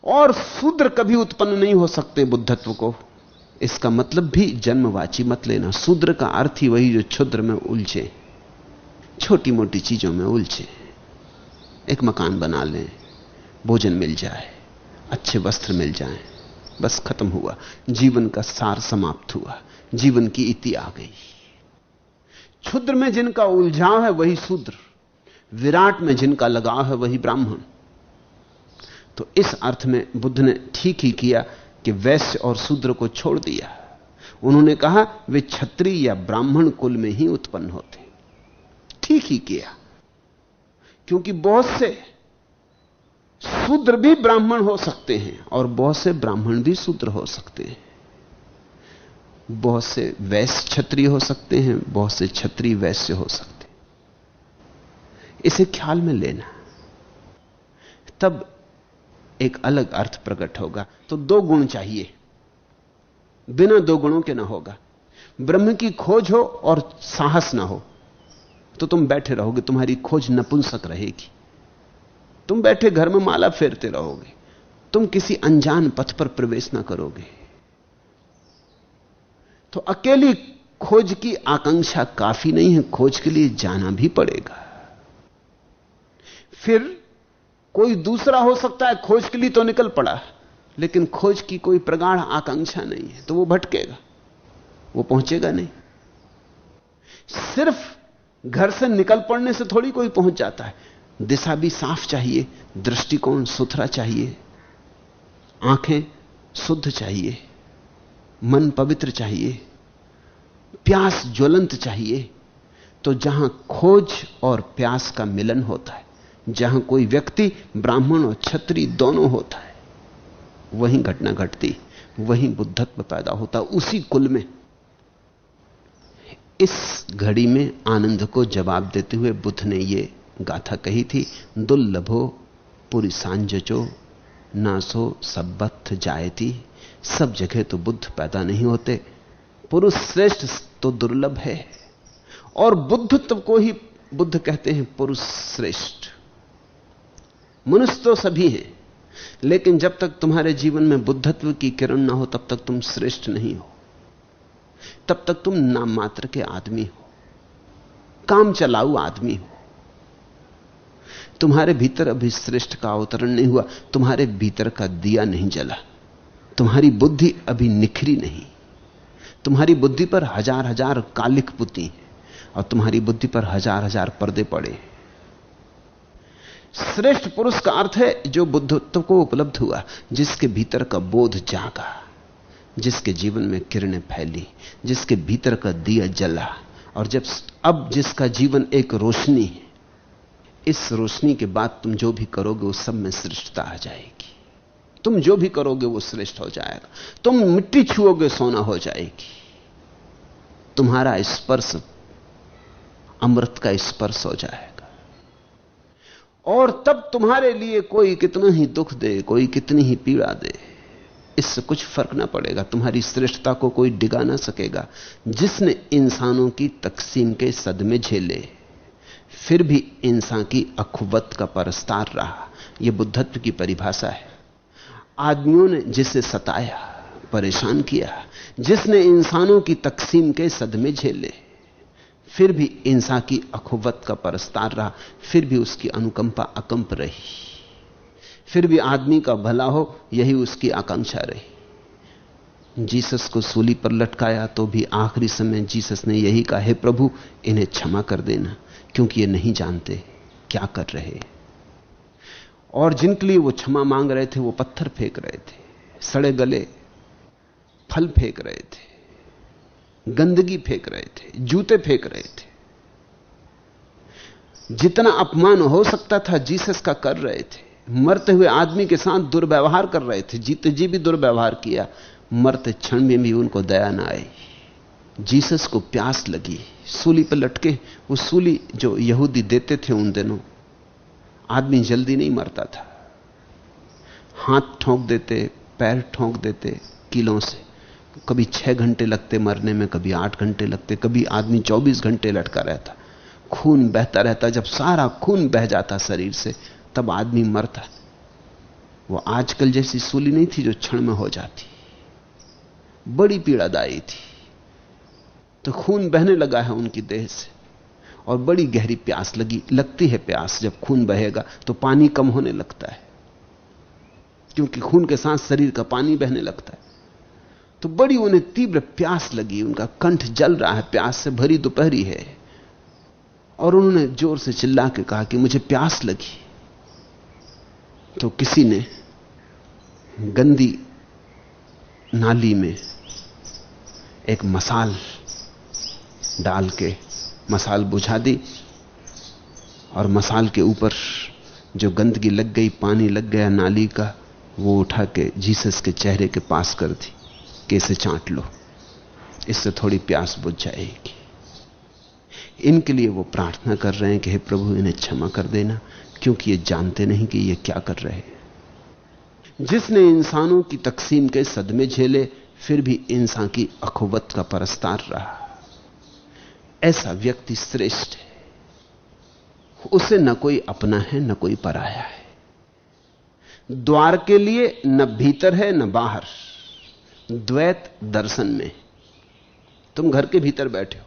S1: और शूद्र कभी उत्पन्न नहीं हो सकते बुद्धत्व को, इसका मतलब भी जन्मवाची मत लेना। शूद्र का अर्थ ही वही जो क्षुद्र में उलझे, छोटी मोटी चीजों में उलझे। एक मकान बना लें, भोजन मिल जाए, अच्छे वस्त्र मिल जाएं, बस खत्म हुआ। जीवन का सार समाप्त हुआ, जीवन की इति आ गई। क्षुद्र में जिनका उलझाव है वही शूद्र, विराट में जिनका लगाव है वही ब्राह्मण। तो इस अर्थ में बुद्ध ने ठीक ही किया कि वैश्य और शूद्र को छोड़ दिया। उन्होंने कहा वे क्षत्रिय या ब्राह्मण कुल में ही उत्पन्न होते। ठीक ही किया, क्योंकि बहुत से शूद्र भी ब्राह्मण हो सकते हैं और बहुत से ब्राह्मण भी शूद्र हो सकते हैं। बहुत से वैश्य क्षत्रिय हो सकते हैं, बहुत से क्षत्रिय वैश्य हो सकते हैं। इसे ख्याल में लेना, तब एक अलग अर्थ प्रकट होगा। तो दो गुण चाहिए, बिना दो गुणों के ना होगा। ब्रह्म की खोज हो और साहस ना हो तो तुम बैठे रहोगे, तुम्हारी खोज नपुंसक रहेगी। तुम बैठे घर में माला फेरते रहोगे, तुम किसी अनजान पथ पर प्रवेश ना करोगे। तो अकेली खोज की आकांक्षा काफी नहीं है, खोज के लिए जाना भी पड़ेगा। फिर कोई दूसरा हो सकता है खोज के लिए तो निकल पड़ा, लेकिन खोज की कोई प्रगाढ़ आकांक्षा नहीं है, तो वो भटकेगा, वो पहुंचेगा नहीं। सिर्फ घर से निकल पड़ने से थोड़ी कोई पहुंच जाता है। दिशा भी साफ चाहिए, दृष्टिकोण सुथरा चाहिए, आंखें शुद्ध चाहिए, मन पवित्र चाहिए, प्यास ज्वलंत चाहिए। तो जहां खोज और प्यास का मिलन होता है, जहां कोई व्यक्ति ब्राह्मण और क्षत्रिय दोनों होता है, वहीं घटना घटती, वहीं बुद्धत्व पैदा होता, उसी कुल में। इस घड़ी में आनंद को जवाब देते हुए बुद्ध ने यह गाथा कही थी, दुर्लभो पूरी सांजचो ना सो सबथ जायती। सब जगह तो बुद्ध पैदा नहीं होते, पुरुष श्रेष्ठ तो दुर्लभ है। और बुद्धत्व को ही बुद्ध कहते हैं पुरुष श्रेष्ठ। मनुष्य तो सभी हैं, लेकिन जब तक तुम्हारे जीवन में बुद्धत्व की किरण ना हो तब तक तुम श्रेष्ठ नहीं हो, तब तक तुम नाम मात्र के आदमी हो, काम चलाऊ आदमी हो। तुम्हारे भीतर अभी श्रेष्ठ का अवतरण नहीं हुआ, तुम्हारे भीतर का दिया नहीं जला, तुम्हारी बुद्धि अभी निखरी नहीं। तुम्हारी बुद्धि पर हजार हजार कालिख पुती और तुम्हारी बुद्धि पर हजार हजार पर्दे पड़े। श्रेष्ठ पुरुष का अर्थ है जो बुद्धत्व को उपलब्ध हुआ, जिसके भीतर का बोध जागा, जिसके जीवन में किरणें फैली, जिसके भीतर का दिया जला। और जब अब जिसका जीवन एक रोशनी है, इस रोशनी के बाद तुम जो भी करोगे उस सब में श्रेष्ठता आ जाएगी। तुम जो भी करोगे वो श्रेष्ठ हो जाएगा। तुम मिट्टी छुओगे सोना हो जाएगी। तुम्हारा स्पर्श अमृत का स्पर्श हो जाएगा। और तब तुम्हारे लिए कोई कितना ही दुख दे, कोई कितनी ही पीड़ा दे, इससे कुछ फर्क ना पड़ेगा। तुम्हारी श्रेष्ठता को कोई डिगा ना सकेगा। जिसने इंसानों की तकसीम के सदमे झेले फिर भी इंसान की अखुवत का परस्तार रहा, यह बुद्धत्व की परिभाषा है। आदमियों ने जिसे सताया, परेशान किया, जिसने इंसानों की तकसीम के सदमे झेले फिर भी इंसान की अखुवत का परस्तार रहा, फिर भी उसकी अनुकंपा अकंप रही, फिर भी आदमी का भला हो यही उसकी आकांक्षा रही। जीसस को सूली पर लटकाया तो भी आखिरी समय जीसस ने यही कहा, हे प्रभु इन्हें क्षमा कर देना, क्योंकि ये नहीं जानते क्या कर रहे। और जिनके लिए वो क्षमा मांग रहे थे वो पत्थर फेंक रहे थे, सड़े गले फल फेंक रहे थे, गंदगी फेंक रहे थे, जूते फेंक रहे थे। जितना अपमान हो सकता था जीसस का कर रहे थे। मरते हुए आदमी के साथ दुर्व्यवहार कर रहे थे, जीते जी भी दुर्व्यवहार किया। मरते क्षण में भी उनको दया ना आई। जीसस को प्यास लगी, सूली पर लटके। वो सूली जो यहूदी देते थे उन दिनों, आदमी जल्दी नहीं मरता था। हाथ ठोंक देते, पैर ठोंक देते कीलों से। कभी 6 घंटे लगते मरने में, कभी 8 घंटे लगते, कभी आदमी 24 घंटे लटका रहता, खून बहता रहता। जब सारा खून बह जाता शरीर से तब आदमी मरता। वो आजकल जैसी सूली नहीं थी जो क्षण में हो जाती, बड़ी पीड़ादायी थी। तो खून बहने लगा है उनकी देह से और बड़ी गहरी प्यास लगती है। प्यास जब खून बहेगा तो पानी कम होने लगता है, क्योंकि खून के साथ शरीर का पानी बहने लगता है। तो बड़ी उन्हें तीव्र प्यास लगी, उनका कंठ जल रहा है, प्यास से भरी दोपहरी है। और उन्होंने जोर से चिल्ला के कहा कि मुझे प्यास लगी। तो किसी ने गंदी नाली में एक मसाल डाल के मसाल बुझा दी और मसाल के ऊपर जो गंदगी लग गई, पानी लग गया नाली का, वो उठा के जीसस के चेहरे के पास कर दी कि इसे चाट लो, इससे थोड़ी प्यास बुझ जाएगी। इनके लिए वो प्रार्थना कर रहे हैं कि हे प्रभु इन्हें क्षमा कर देना, क्योंकि ये जानते नहीं कि ये क्या कर रहे हैं। जिसने इंसानों की तकसीम के सदमे झेले फिर भी इंसान की अखुवत का परस्तार रहा, ऐसा व्यक्ति श्रेष्ठ है। उसे न कोई अपना है न कोई पराया है। द्वार के लिए न भीतर है न बाहर, द्वैत दर्शन में। तुम घर के भीतर बैठे हो,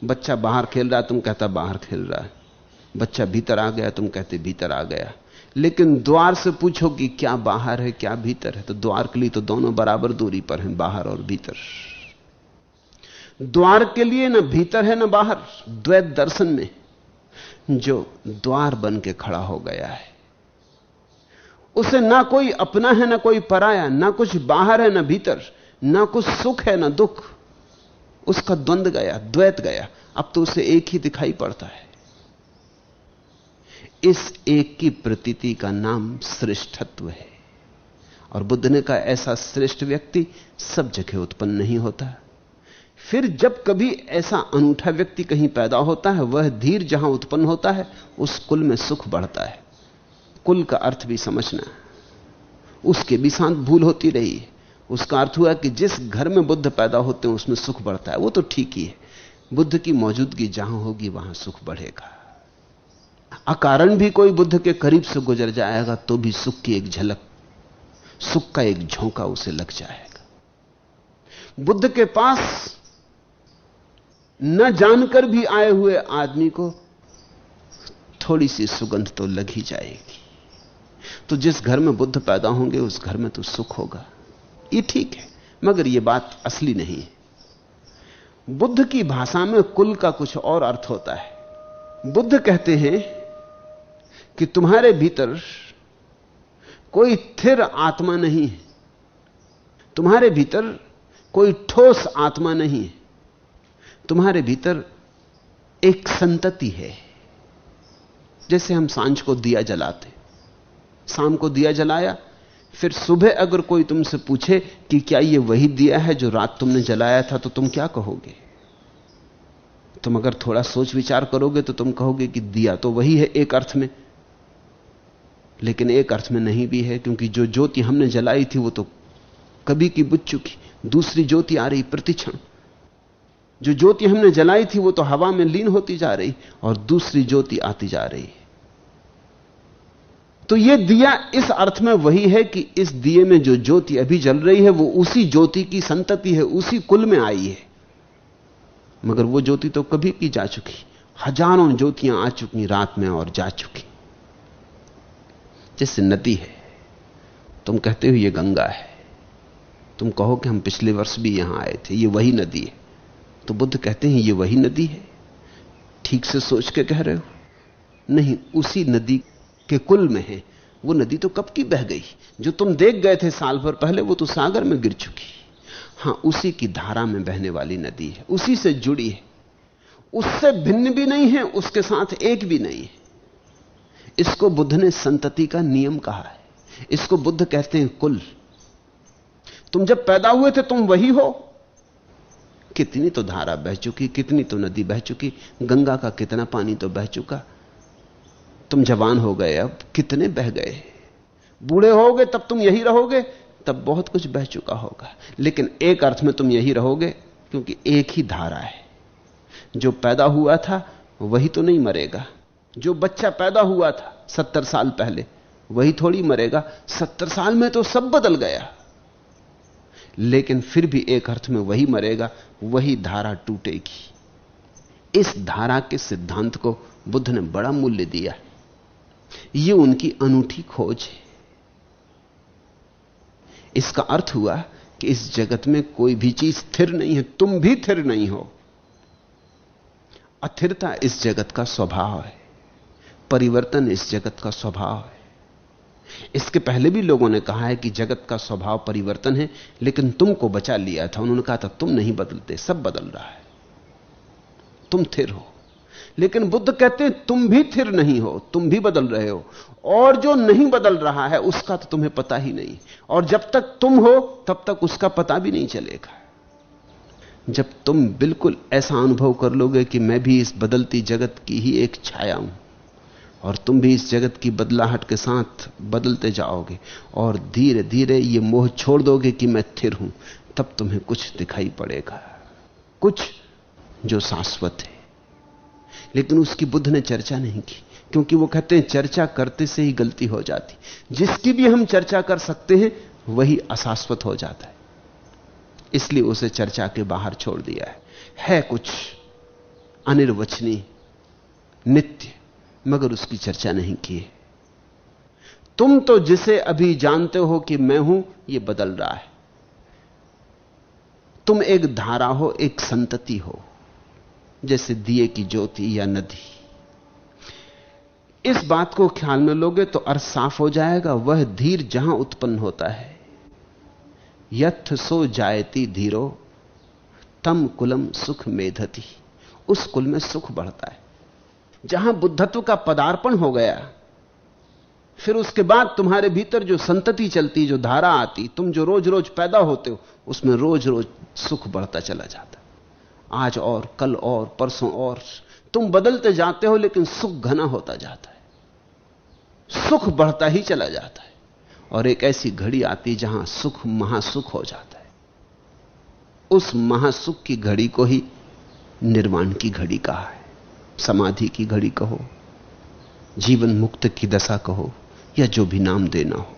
S1: बच्चा बाहर खेल रहा है, तुम कहता बाहर खेल रहा है। बच्चा भीतर आ गया, तुम कहते भीतर आ गया। लेकिन द्वार से पूछो कि क्या बाहर है क्या भीतर है, तो द्वार के लिए तो दोनों बराबर दूरी पर हैं, बाहर और भीतर। द्वार के लिए न भीतर है न बाहर, द्वैत दर्शन में जो द्वार बन के खड़ा हो गया है, उसे ना कोई अपना है ना कोई पराया, ना कुछ बाहर है ना भीतर, ना कुछ सुख है ना दुख। उसका द्वंद गया, द्वैत गया। अब तो उसे एक ही दिखाई पड़ता है। इस एक की प्रतीति का नाम श्रेष्ठत्व है। और बुद्ध ने कहा ऐसा श्रेष्ठ व्यक्ति सब जगह उत्पन्न नहीं होता। फिर जब कभी ऐसा अनूठा व्यक्ति कहीं पैदा होता है, वह धीर जहां उत्पन्न होता है उस कुल में सुख बढ़ता है। कुल का अर्थ भी समझना, उसके भी साथ भूल होती रही है। उसका अर्थ हुआ कि जिस घर में बुद्ध पैदा होते हैं उसमें सुख बढ़ता है, वो तो ठीक ही है। बुद्ध की मौजूदगी जहां होगी वहां सुख बढ़ेगा। अकारण भी कोई बुद्ध के करीब से गुजर जाएगा तो भी सुख की एक झलक, सुख का एक झोंका उसे लग जाएगा। बुद्ध के पास न जानकर भी आए हुए आदमी को थोड़ी सी सुगंध तो लग ही जाएगी। तो जिस घर में बुद्ध पैदा होंगे उस घर में तो सुख होगा, ये ठीक है, मगर यह बात असली नहीं है। बुद्ध की भाषा में कुल का कुछ और अर्थ होता है। बुद्ध कहते हैं कि तुम्हारे भीतर कोई स्थिर आत्मा नहीं है, तुम्हारे भीतर कोई ठोस आत्मा नहीं है, तुम्हारे भीतर एक संतति है। जैसे हम सांझ को दिया जलाते, शाम को दिया जलाया, फिर सुबह अगर कोई तुमसे पूछे कि क्या यह वही दिया है जो रात तुमने जलाया था, तो तुम क्या कहोगे? तुम अगर थोड़ा सोच विचार करोगे तो तुम कहोगे कि दिया तो वही है एक अर्थ में, लेकिन एक अर्थ में नहीं भी है, क्योंकि जो ज्योति हमने जलाई थी वो तो कभी की बुझ चुकी, दूसरी ज्योति आ रही प्रतिक्षण। जो ज्योति हमने जलाई थी वो तो हवा में लीन होती जा रही और दूसरी ज्योति आती जा रही है। तो यह दिया इस अर्थ में वही है कि इस दिए में जो ज्योति अभी जल रही है वो उसी ज्योति की संतति है, उसी कुल में आई है। मगर वो ज्योति तो कभी की जा चुकी, हजारों ज्योतियां आ चुकी रात में और जा चुकी। जैसे नदी है, तुम कहते हो ये गंगा है, तुम कहो कि हम पिछले वर्ष भी यहां आए थे, ये वही नदी है, तो बुद्ध कहते हैं ये वही नदी है। ठीक से सोच के कह रहे हो? नहीं, उसी नदी के कुल में है। वो नदी तो कब की बह गई, जो तुम देख गए थे साल भर पहले वो तो सागर में गिर चुकी। हां, उसी की धारा में बहने वाली नदी है, उसी से जुड़ी है, उससे भिन्न भी नहीं है, उसके साथ एक भी नहीं है। इसको बुद्ध ने संतति का नियम कहा है, इसको बुद्ध कहते हैं कुल। तुम जब पैदा हुए थे तुम वही हो। कितनी तो धारा बह चुकी, कितनी तो नदी बह चुकी, गंगा का कितना पानी तो बह चुका। तुम जवान हो गए, अब कितने बह गए। बूढ़े होगे तब तुम यही रहोगे, तब बहुत कुछ बह चुका होगा। लेकिन एक अर्थ में तुम यही रहोगे, क्योंकि एक ही धारा है। जो पैदा हुआ था वही तो नहीं मरेगा। जो बच्चा पैदा हुआ था 70 साल पहले वही थोड़ी मरेगा। 70 साल में तो सब बदल गया, लेकिन फिर भी एक अर्थ में वही मरेगा, वही धारा टूटेगी। इस धारा के सिद्धांत को बुद्ध ने बड़ा मूल्य दिया। यह उनकी अनूठी खोज है। इसका अर्थ हुआ कि इस जगत में कोई भी चीज स्थिर नहीं है, तुम भी स्थिर नहीं हो। अस्थिरता इस जगत का स्वभाव है, परिवर्तन इस जगत का स्वभाव है। इसके पहले भी लोगों ने कहा है कि जगत का स्वभाव परिवर्तन है, लेकिन तुमको बचा लिया था। उन्होंने कहा था तुम नहीं बदलते, सब बदल रहा है, तुम स्थिर हो। लेकिन बुद्ध कहते हैं तुम भी स्थिर नहीं हो, तुम भी बदल रहे हो, और जो नहीं बदल रहा है उसका तो तुम्हें पता ही नहीं। और जब तक तुम हो तब तक उसका पता भी नहीं चलेगा। जब तुम बिल्कुल ऐसा अनुभव कर लोगे कि मैं भी इस बदलती जगत की ही एक छाया हूं, और तुम भी इस जगत की बदलाहट के साथ बदलते जाओगे, और धीरे धीरे ये मोह छोड़ दोगे कि मैं स्थिर हूं, तब तुम्हें कुछ दिखाई पड़ेगा, कुछ जो शाश्वत है। लेकिन उसकी बुद्ध ने चर्चा नहीं की, क्योंकि वो कहते हैं चर्चा करते से ही गलती हो जाती। जिसकी भी हम चर्चा कर सकते हैं वही अशाश्वत हो जाता है, इसलिए उसे चर्चा के बाहर छोड़ दिया है कुछ अनिर्वचनीय, नित्य, मगर उसकी चर्चा नहीं की है। तुम तो जिसे अभी जानते हो कि मैं हूं, यह बदल रहा है। तुम एक धारा हो, एक संतति हो, जैसे दिए की ज्योति या नदी। इस बात को ख्याल में लोगे तो अर्थ साफ हो जाएगा। वह धीर जहां उत्पन्न होता है, यथ सो जायती धीरो तम कुलम सुख मेधति, उस कुल में सुख बढ़ता है। जहां बुद्धत्व का पदार्पण हो गया, फिर उसके बाद तुम्हारे भीतर जो संतति चलती, जो धारा आती, तुम जो रोज रोज पैदा होते हो, उसमें रोज रोज सुख बढ़ता चला जाता। आज और, कल और, परसों और, तुम बदलते जाते हो, लेकिन सुख घना होता जाता है। सुख बढ़ता ही चला जाता है और एक ऐसी घड़ी आती जहां सुख महासुख हो जाता है। उस महासुख की घड़ी को ही निर्वाण की घड़ी कहा है। समाधि की घड़ी कहो, जीवन मुक्त की दशा कहो, या जो भी नाम देना हो।